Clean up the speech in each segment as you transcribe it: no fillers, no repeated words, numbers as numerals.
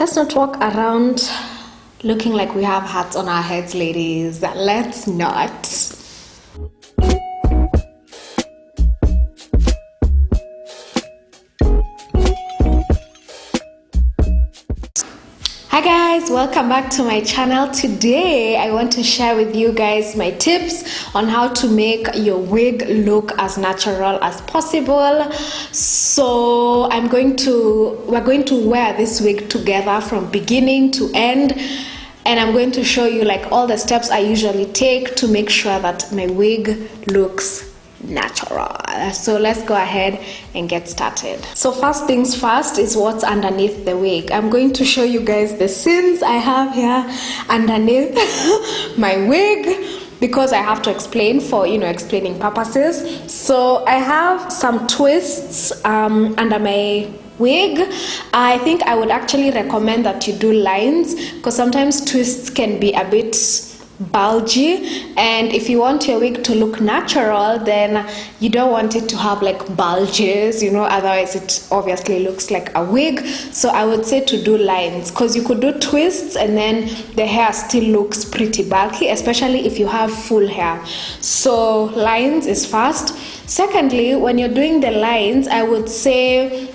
Let's not walk around looking like we have hats on our heads, ladies. Let's not. Hi guys, welcome back to my channel. Today I want to share with you guys my tips on how to make your wig look as natural as possible. So we're going to wear this wig together from beginning to end, and I'm going to show you like all the steps I usually take to make sure that my wig looks natural. So let's go ahead and get started. So first things first is what's underneath the wig. I'm going to show you guys the seams I have here underneath my wig, because I have to explain for explaining purposes. So I have some twists under my wig. I think I would actually recommend that you do lines, because sometimes twists can be a bit bulgy, and if you want your wig to look natural, then you don't want it to have like bulges, otherwise it obviously looks like a wig. So I would say to do lines, because you could do twists and then the hair still looks pretty bulky, especially if you have full hair. So lines is first. Secondly, when you're doing the lines, I would say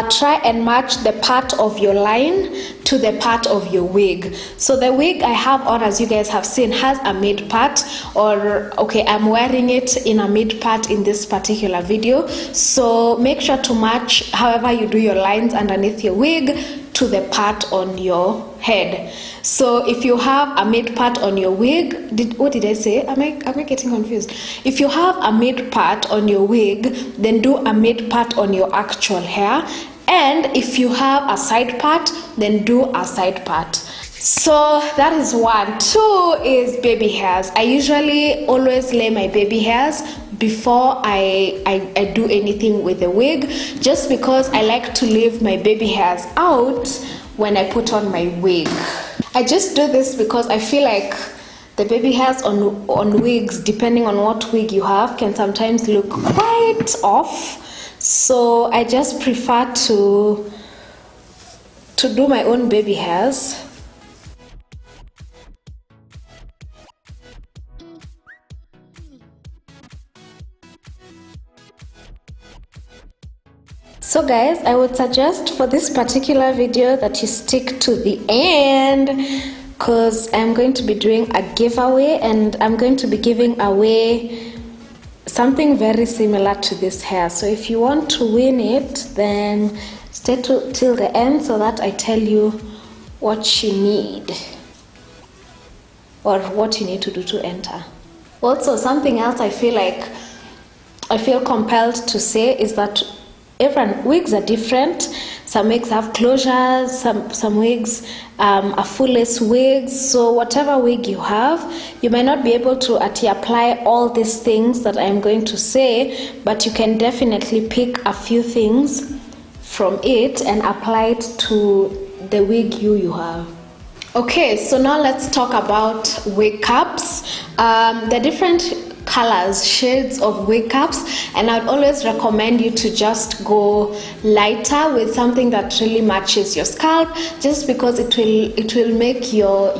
try and match the part of your line to the part of your wig. So the wig I have on, as you guys have seen, has a mid part, I'm wearing it in a mid part in this particular video. So make sure to match however you do your lines underneath your wig to the part on your head. So if you have a mid part on your wig, what did I say? Am I getting confused? If you have a mid part on your wig, then do a mid part on your actual hair. And if you have a side part, then do a side part. So that is one. Two is baby hairs. I usually always lay my baby hairs before I do anything with the wig, just because I like to leave my baby hairs out when I put on my wig. I just do this because I feel like the baby hairs on wigs, depending on what wig you have, can sometimes look quite off. So I just prefer to do my own baby hairs. So guys, I would suggest for this particular video that you stick to the end, because I'm going to be doing a giveaway, and I'm going to be giving away something very similar to this hair. So if you want to win it, then stay till the end so that I tell you what you need, or what you need to do to enter. Also, something else I feel compelled to say is that wigs are different. Some wigs have closures, some wigs are full-lace wigs. So whatever wig you have, you might not be able to apply all these things that I'm going to say, but you can definitely pick a few things from it and apply it to the wig you have. Okay, so now let's talk about wig caps. The different colors, shades of wig caps, and I'd always recommend you to just go lighter with something that really matches your scalp, just because it will make your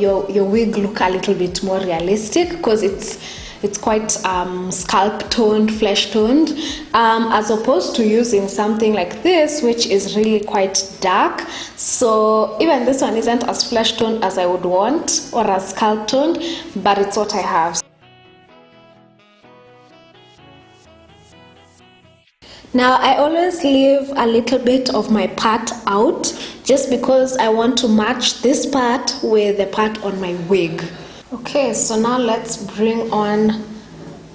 wig look a little bit more realistic, because it's quite scalp toned, flesh toned, as opposed to using something like this, which is really quite dark. So even this one isn't as flesh toned as I would want, or as scalp toned, but it's what I have. Now I always leave a little bit of my part out, just because I want to match this part with the part on my wig. Okay, so now let's bring on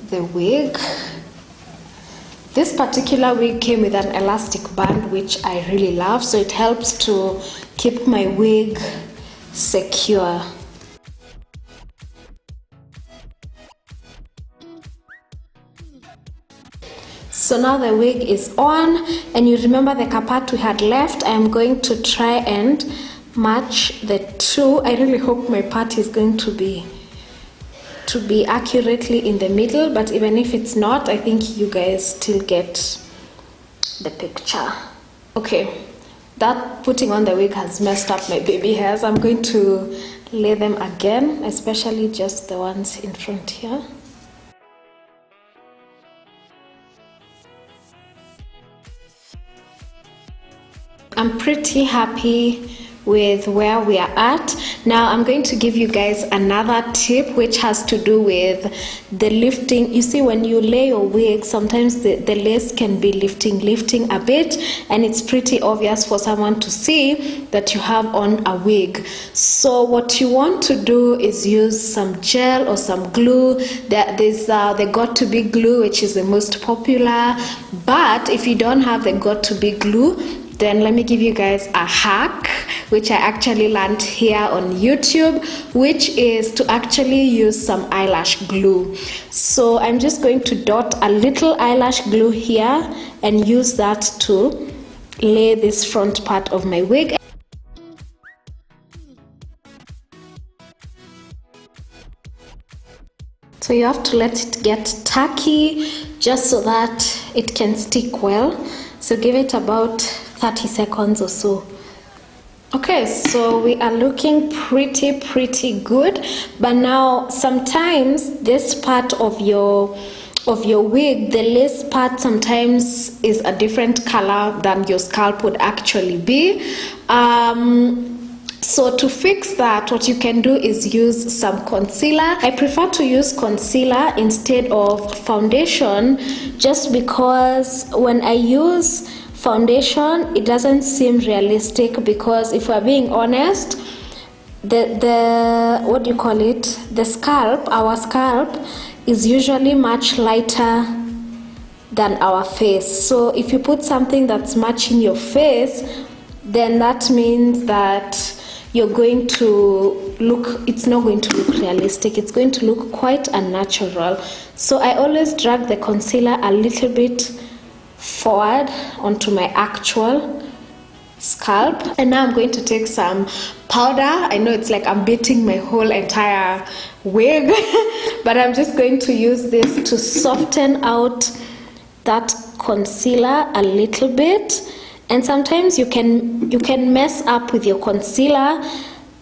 the wig. This particular wig came with an elastic band, which I really love, so it helps to keep my wig secure. So now the wig is on, and you remember the part we had left. I am going to try and match the two. I really hope my part is going to be accurately in the middle, but even if it's not, I think you guys still get the picture. Okay, that putting on the wig has messed up my baby hairs. I'm going to lay them again, especially just the ones in front here. I'm pretty happy with where we are at. Now I'm going to give you guys another tip which has to do with the lifting. You see, when you lay your wig, sometimes the lace can be lifting a bit, and it's pretty obvious for someone to see that you have on a wig. So what you want to do is use some gel or some glue. There's the got to be glue, which is the most popular, but if you don't have the got to be glue, then let me give you guys a hack which I actually learned here on YouTube, which is to actually use some eyelash glue. So I'm just going to dot a little eyelash glue here and use that to lay this front part of my wig. So you have to let it get tacky just so that it can stick well. So give it about 30 seconds or so. Okay, so we are looking pretty good, but now sometimes this part of your wig, the lace part, sometimes is a different color than your scalp would actually be. So to fix that, what you can do is use some concealer. I prefer to use concealer instead of foundation, just because when I use foundation it doesn't seem realistic, because if we're being honest, the what do you call it, the scalp, our scalp is usually much lighter than our face. So if you put something that's matching your face, then that means that you're going to look, it's not going to look realistic, it's going to look quite unnatural. So I always drag the concealer a little bit forward onto my actual scalp. And now I'm going to take some powder. I know it's like I'm beating my whole entire wig but I'm just going to use this to soften out that concealer a little bit. And sometimes you can mess up with your concealer,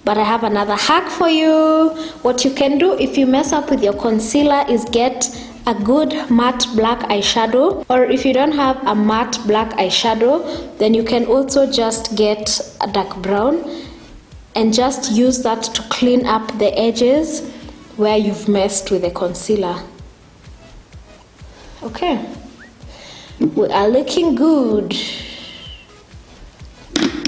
but I have another hack for you. What you can do if you mess up with your concealer is get a good matte black eyeshadow, or if you don't have a matte black eyeshadow, then you can also just get a dark brown and just use that to clean up the edges where you've messed with the concealer. Okay, we are looking good.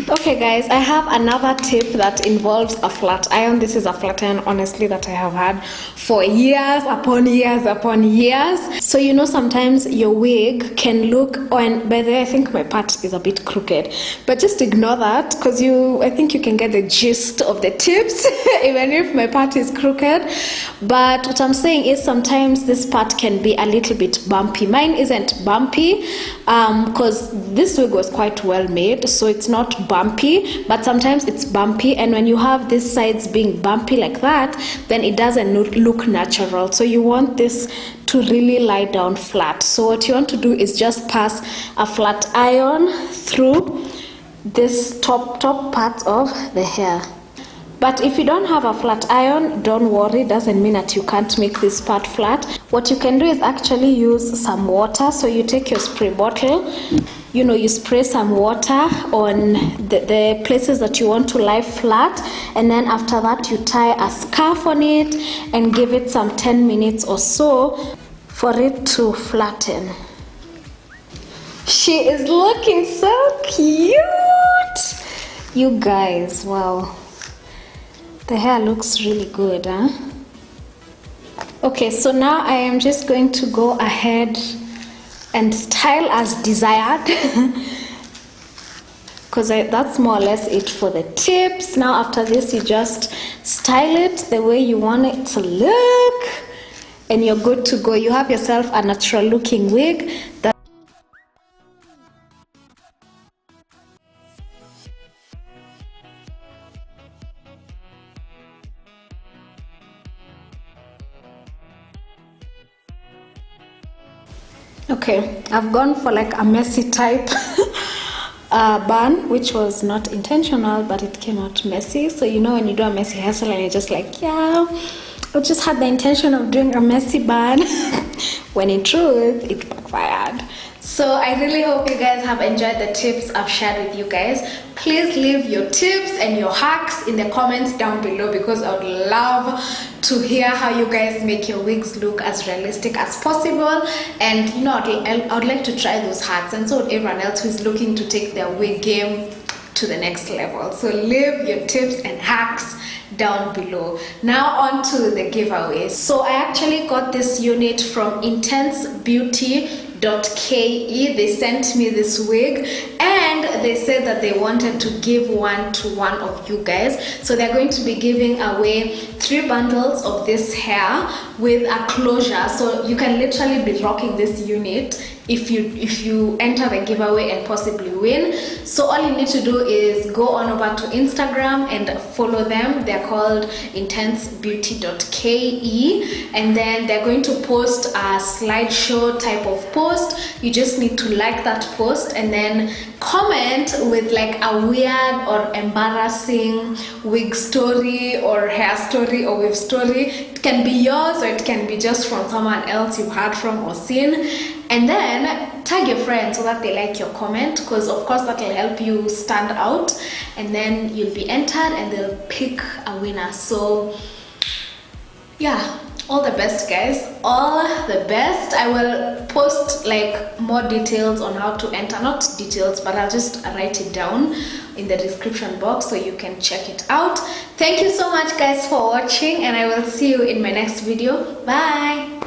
Okay guys, I have another tip that involves a flat iron. This is a flat iron, honestly, that I have had for years upon years. So you know, sometimes your wig can look, and by the way, I think my part is a bit crooked, but just ignore that, because I think you can get the gist of the tips even if my part is crooked. But what I'm saying is sometimes this part can be a little bit bumpy. Mine isn't bumpy because this wig was quite well made, so it's not bumpy, but sometimes it's bumpy, and when you have these sides being bumpy like that, then it doesn't look natural. So you want this to really lie down flat. So what you want to do is just pass a flat iron through this top part of the hair. But if you don't have a flat iron, don't worry, doesn't mean that you can't make this part flat. What you can do is actually use some water. So you take your spray bottle, you know, you spray some water on the places that you want to lie flat, and then after that you tie a scarf on it and give it some 10 minutes or so for it to flatten. She is looking so cute, you guys. Wow, the hair looks really good, huh? Okay, so now I am just going to go ahead and style as desired because that's more or less it for the tips. Now after this, you just style it the way you want it to look and you're good to go. You have yourself a natural looking wig that okay, I've gone for like a messy type bun, which was not intentional, but it came out messy. So you know when you do a messy hairstyle and you're just like, yeah, I just had the intention of doing a messy bun, when in truth it backfired. So I really hope you guys have enjoyed the tips I've shared with you guys. Please leave your tips and your hacks in the comments down below, because I would love to hear how you guys make your wigs look as realistic as possible. And you know, I would like to try those hacks, and so would everyone else who is looking to take their wig game to the next level. So leave your tips and hacks down below. Now on to the giveaway. So I actually got this unit from intensebeauty.ke. They sent me this wig and they said that they wanted to give one to one of you guys. So they're going to be giving away 3 bundles of this hair with a closure, so you can literally be rocking this unit if you enter the giveaway and possibly win. So all you need to do is go on over to Instagram and follow them. They're called intensebeauty.ke, and then they're going to post a slideshow type of post. You just need to like that post and then comment with like a weird or embarrassing wig story or hair story or wave story. It can be yours or it can be just from someone else you've heard from or seen, and then tag your friends so that they like your comment, because of course that will help you stand out, and then you'll be entered and they'll pick a winner. So yeah, all the best guys, all the best. I will post like more details on how to enter, not details, but I'll just write it down in the description box so you can check it out. Thank you so much guys for watching, and I will see you in my next video. Bye.